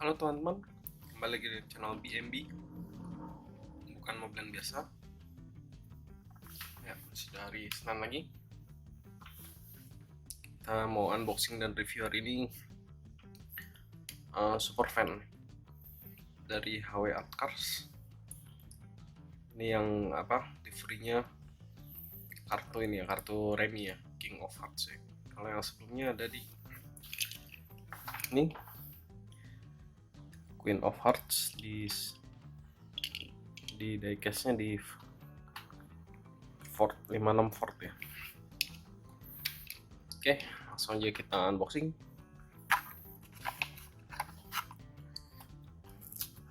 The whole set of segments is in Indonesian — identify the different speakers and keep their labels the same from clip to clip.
Speaker 1: Halo teman-teman, kembali lagi di channel BMB, bukan mobilan biasa. Ya, sudah hari Senin lagi. Kita mau unboxing dan review hari ini supervan dari HW Cars. Ini yang liverynya kartu ini ya, kartu remi ya, King of Hearts ya. Kalau yang sebelumnya ada di ini Queen of Hearts di diecastnya di Ford 56 Ford ya. Oke, langsung aja kita unboxing.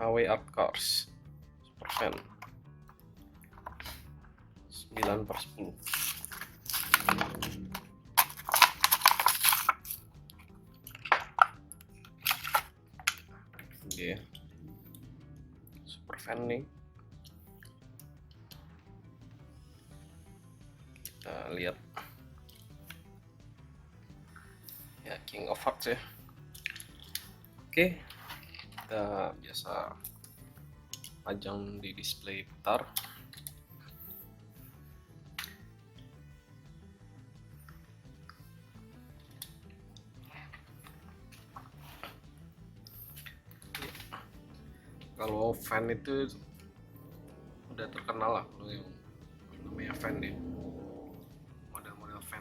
Speaker 1: HW Cars supervan 9/10. Oke, supervan nih, kita lihat ya, King of Hearts ya. Oke, kita biasa pajang di display putar. Kalau fan itu udah terkenal lah, kalau yang namanya fan deh, model-model fan,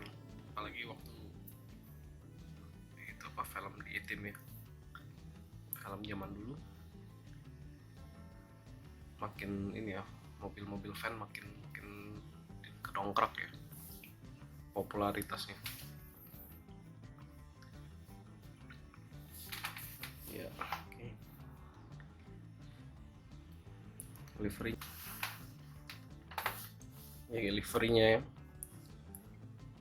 Speaker 1: apalagi waktu itu film di itim ya, film zaman dulu. Makin ini ya, mobil-mobil fan makin kedongkrak ya popularitasnya ya. Oke. Livery ya, liverynya ya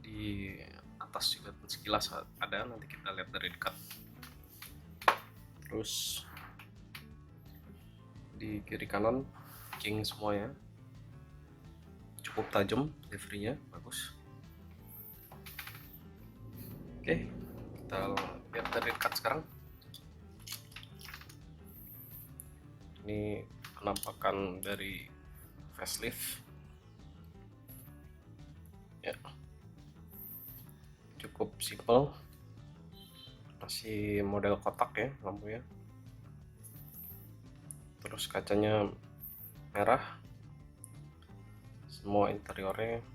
Speaker 1: di atas juga sekilas ada, nanti kita lihat dari dekat. Terus di kiri kanan King semuanya, cukup tajam, liverynya bagus. Oke, kita lihat dari dekat sekarang. Ini penampakan dari facelift ya, cukup simple, masih model kotak ya lampunya. Terus kacanya merah, semua interiornya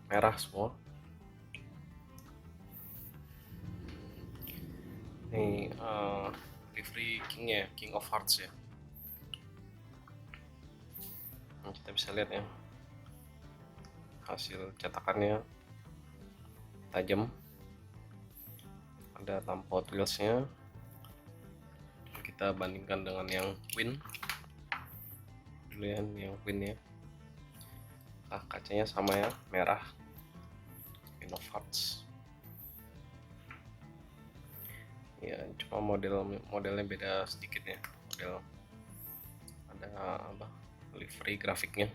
Speaker 1: merah semua. Ini livery Kingnya, King of Hearts ya. Nah, kita bisa lihat ya, hasil cetakannya tajam, ada lampu hotwheelsnya. Kita bandingkan dengan yang Queen dulu ya, yang Queen ya. Nah, kacanya sama ya, merah, Queen of Hearts ya, cuma modelnya beda sedikit ya, model ada livery grafiknya.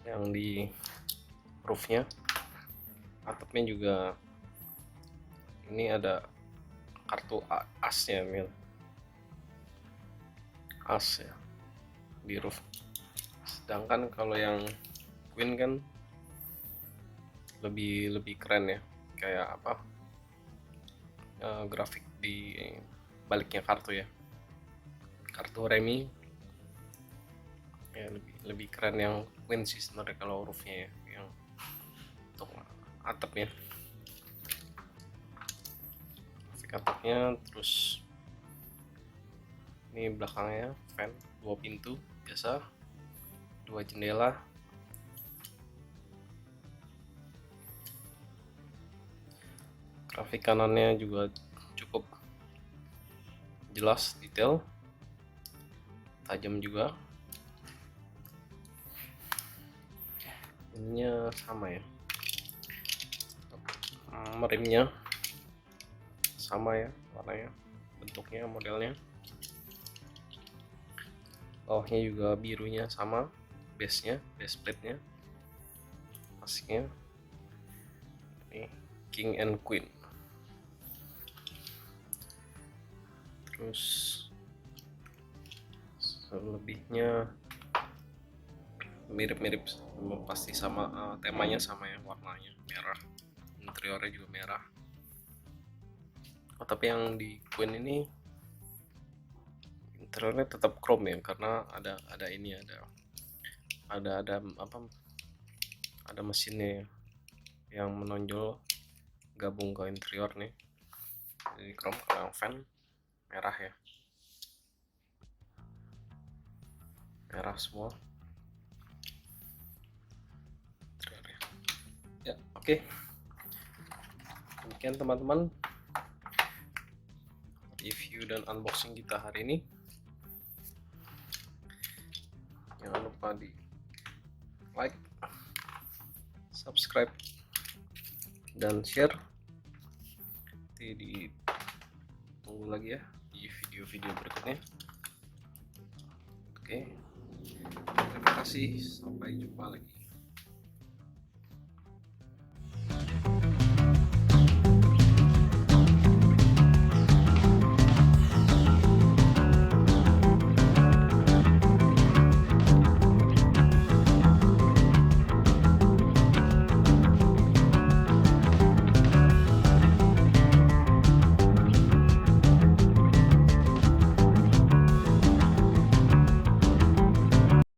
Speaker 1: Yang di roofnya, atapnya juga ini ada kartu asnya, as ya di roof. Sedangkan kalau yang Queen kan lebih keren ya, kayak grafik di baliknya kartu ya, kartu remi ya, lebih keren yang Queen sih sebenarnya kalau roofnya ya, yang untuk atapnya, grafik atapnya. Terus ini belakangnya fan 2 pintu biasa, 2 jendela. Grafik kanannya juga cukup jelas, detail, tajam juga. Ininya sama ya, remnya sama ya, warnanya, bentuknya, modelnya. Bawahnya juga birunya sama, base plate-nya, pastinya. Ini King and Queen. Terus selebihnya mirip-mirip, pasti sama, temanya sama ya, warnanya merah, interiornya juga merah. Oh, tapi yang di Queen ini interiornya tetap chrome ya, karena ada ini, ada apa, ada mesinnya yang menonjol gabung ke interior nih. Jadi chrome, kalau yang fan merah ya, merah semua interiornya. Ya, oke. Demikian teman-teman review dan unboxing kita hari ini. Jangan lupa di like, subscribe, dan share. Nanti ditunggu lagi ya di video-video berikutnya. Oke, terima kasih, sampai jumpa lagi.